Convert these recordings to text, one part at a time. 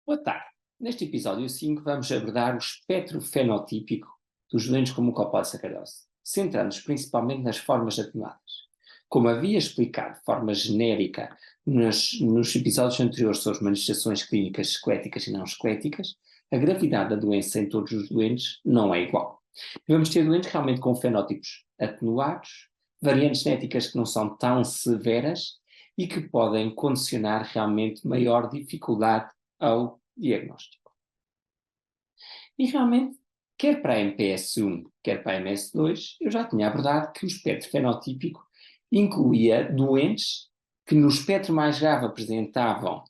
Boa tarde. Neste episódio 5 vamos abordar o espectro fenotípico dos doentes com mucopolissacarose, centrando-nos principalmente nas formas atenuadas. Como havia explicado de forma genérica nos episódios anteriores sobre as manifestações clínicas esqueléticas e não esqueléticas, a gravidade da doença em todos os doentes não é igual. E vamos ter doentes realmente com fenótipos atenuados, variantes genéticas que não são tão severas e que podem condicionar realmente maior dificuldade ao diagnóstico. E realmente, quer para a MPS1, quer para a MS2, eu já tinha abordado que o espectro fenotípico incluía doentes que no espectro mais grave apresentavam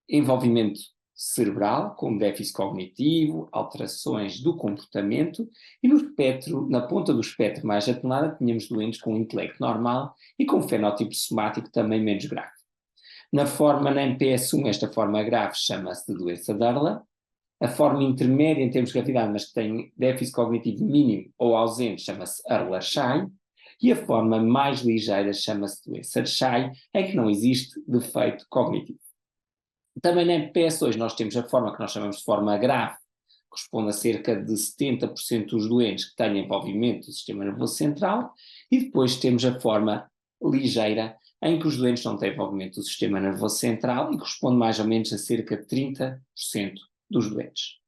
envolvimento cerebral, como déficit cognitivo, alterações do comportamento, e no espectro, na ponta do espectro mais atenuada, tínhamos doentes com intelecto normal e com fenótipo somático também menos grave. Na MPS1, esta forma grave chama-se de doença de Ehrlich. A forma intermédia em termos de gravidade, mas que tem déficit cognitivo mínimo ou ausente, chama-se Ehrlich-Schei. E a forma mais ligeira chama-se doença de Schei, em que não existe defeito cognitivo. Também na MPS2 nós temos a forma que nós chamamos de forma grave, que corresponde a cerca de 70% dos doentes que têm envolvimento do sistema nervoso central, e depois temos a forma ligeira, em que os doentes não têm envolvimento do sistema nervoso central e corresponde mais ou menos a cerca de 30% dos doentes.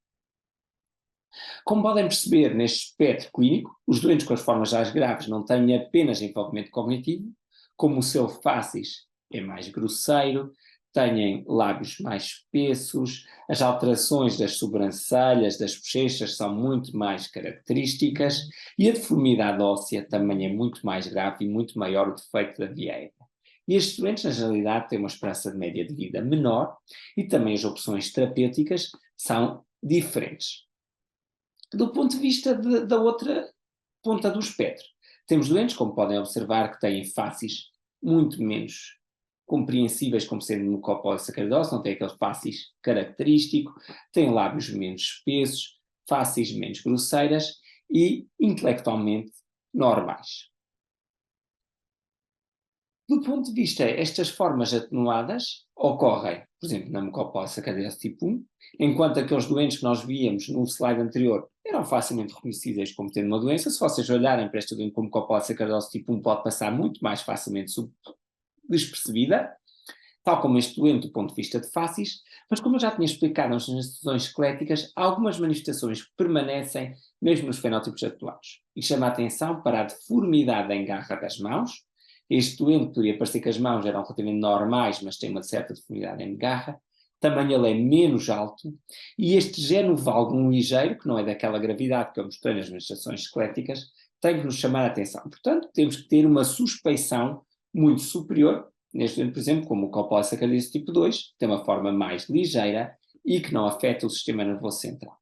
Como podem perceber neste espectro clínico, os doentes com as formas mais graves não têm apenas envolvimento cognitivo, como o seu facies é mais grosseiro, têm lábios mais espessos, as alterações das sobrancelhas, das bochechas são muito mais características e a deformidade óssea também é muito mais grave e muito maior o defeito da via aérea. E estes doentes, na generalidade, têm uma esperança de média de vida menor e também as opções terapêuticas são diferentes. Do ponto de vista da outra ponta do espectro, temos doentes, como podem observar, que têm faces muito menos compreensíveis como sendo mucopolissacaridose, não têm aquele facies característico, têm lábios menos espessos, faces menos grosseiras e intelectualmente normais. Do ponto de vista, estas formas atenuadas ocorrem, por exemplo, na mucopolissacaridose tipo 1, enquanto aqueles doentes que nós víamos no slide anterior eram facilmente reconhecíveis como tendo uma doença. Se vocês olharem para esta doente com mucopolissacaridose tipo 1, pode passar muito mais facilmente despercebida, tal como este doente do ponto de vista de faces, mas como eu já tinha explicado nas manifestações esqueléticas, algumas manifestações permanecem mesmo nos fenótipos atenuados. E chama a atenção para a deformidade em garra das mãos. Este doente poderia parecer que as mãos eram relativamente normais, mas tem uma certa deformidade em garra. Também ele é menos alto. E este genovalgum ligeiro, que não é daquela gravidade que eu mostrei nas manifestações esqueléticas, tem que nos chamar a atenção. Portanto, temos que ter uma suspeição muito superior, neste doente, por exemplo, como o mucopolissacaridose tipo 2, que tem uma forma mais ligeira e que não afeta o sistema nervoso central.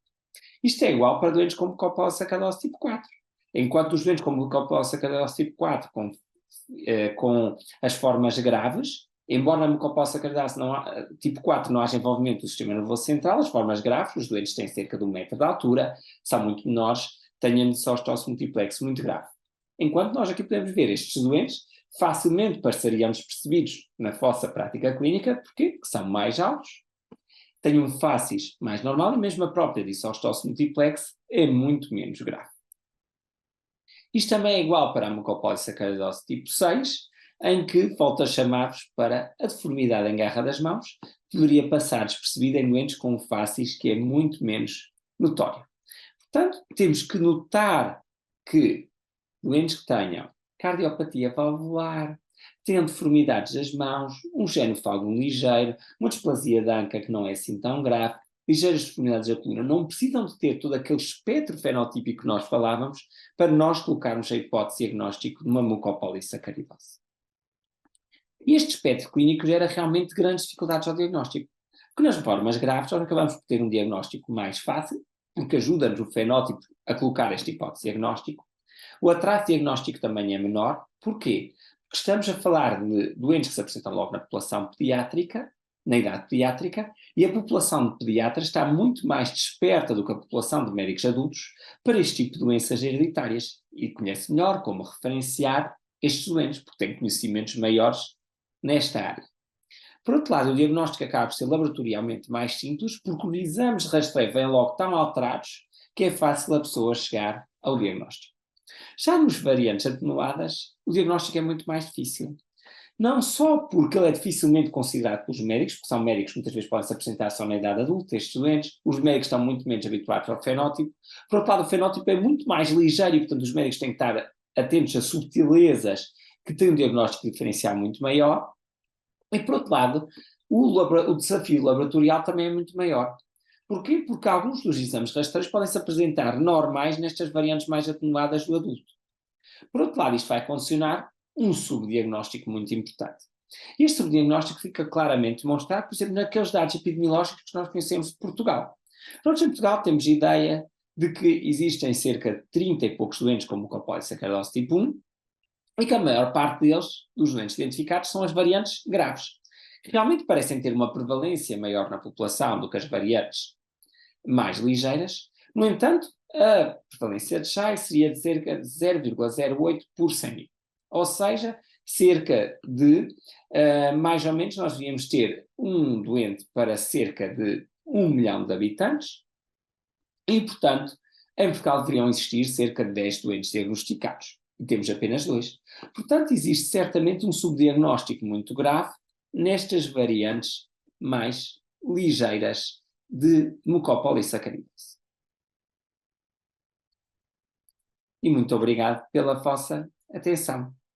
Isto é igual para doentes com mucopolissacaridose tipo 4. Enquanto os doentes com mucopolissacaridose tipo 4, com as formas graves, embora na mucopolissacaridose tipo 4 não haja envolvimento do sistema nervoso central, as formas graves, os doentes têm cerca de 1 metro de altura, são muito menores, têm anisostose multiplex muito grave. Enquanto nós aqui podemos ver estes doentes, facilmente passariam despercebidos na vossa prática clínica, porque são mais altos, têm um facies mais normal e mesmo a própria disostose multiplex é muito menos grave. Isto também é igual para a mucopolissacaridose tipo 6, em que volto a chamar-vos para a deformidade em garra das mãos, que poderia passar despercebida em doentes com um facies que é muito menos notório. Portanto, temos que notar que doentes que tenham cardiopatia valvular, tenham deformidades das mãos, um genovalgum ligeiro, uma displasia da anca que não é assim tão grave, ligeiras deformidades da coluna, não precisam de ter todo aquele espectro fenotípico que nós falávamos para nós colocarmos a hipótese diagnóstico de uma mucopolissacaridose. E este espectro clínico gera realmente grandes dificuldades ao diagnóstico, porque nas formas graves nós acabamos por ter um diagnóstico mais fácil, porque ajuda-nos o fenótipo a colocar esta hipótese diagnóstico. O atraso diagnóstico também é menor. Porquê? Porque estamos a falar de doentes que se apresentam logo na população pediátrica, na idade pediátrica, e a população de pediatras está muito mais desperta do que a população de médicos adultos para este tipo de doenças hereditárias e conhece melhor como referenciar estes doentes, porque tem conhecimentos maiores nesta área. Por outro lado, o diagnóstico acaba por ser laboratorialmente mais simples, porque os exames de rastreio vêm logo tão alterados que é fácil a pessoa chegar ao diagnóstico. Já nos variantes atenuadas, o diagnóstico é muito mais difícil. Não só porque ele é dificilmente considerado pelos médicos, porque são médicos que muitas vezes podem se apresentar só na idade adulta, estes doentes, os médicos estão muito menos habituados ao fenótipo. Por outro lado, o fenótipo é muito mais ligeiro e, portanto, os médicos têm que estar atentos a subtilezas que têm um diagnóstico diferencial muito maior. E, por outro lado, o desafio laboratorial também é muito maior. Porquê? Porque alguns dos exames rastreios podem se apresentar normais nestas variantes mais atenuadas do adulto. Por outro lado, isto vai condicionar um subdiagnóstico muito importante. Este subdiagnóstico fica claramente demonstrado, por exemplo, naqueles dados epidemiológicos que nós conhecemos de Portugal. Nós em Portugal temos ideia de que existem cerca de 30 e poucos doentes com mucopolissacaridose tipo 1 e que a maior parte deles, dos doentes identificados, são as variantes graves, que realmente parecem ter uma prevalência maior na população do que as variantes mais ligeiras. No entanto, a prevalência de Chai seria de cerca de 0,08 por 100 mil. Ou seja, cerca de, mais ou menos, nós devíamos ter um doente para cerca de 1 milhão de habitantes e, portanto, em Portugal deveriam existir cerca de 10 doentes diagnosticados. E temos apenas 2. Portanto, existe certamente um subdiagnóstico muito grave nestas variantes mais ligeiras de mucopolissacaridose. E muito obrigado pela vossa atenção.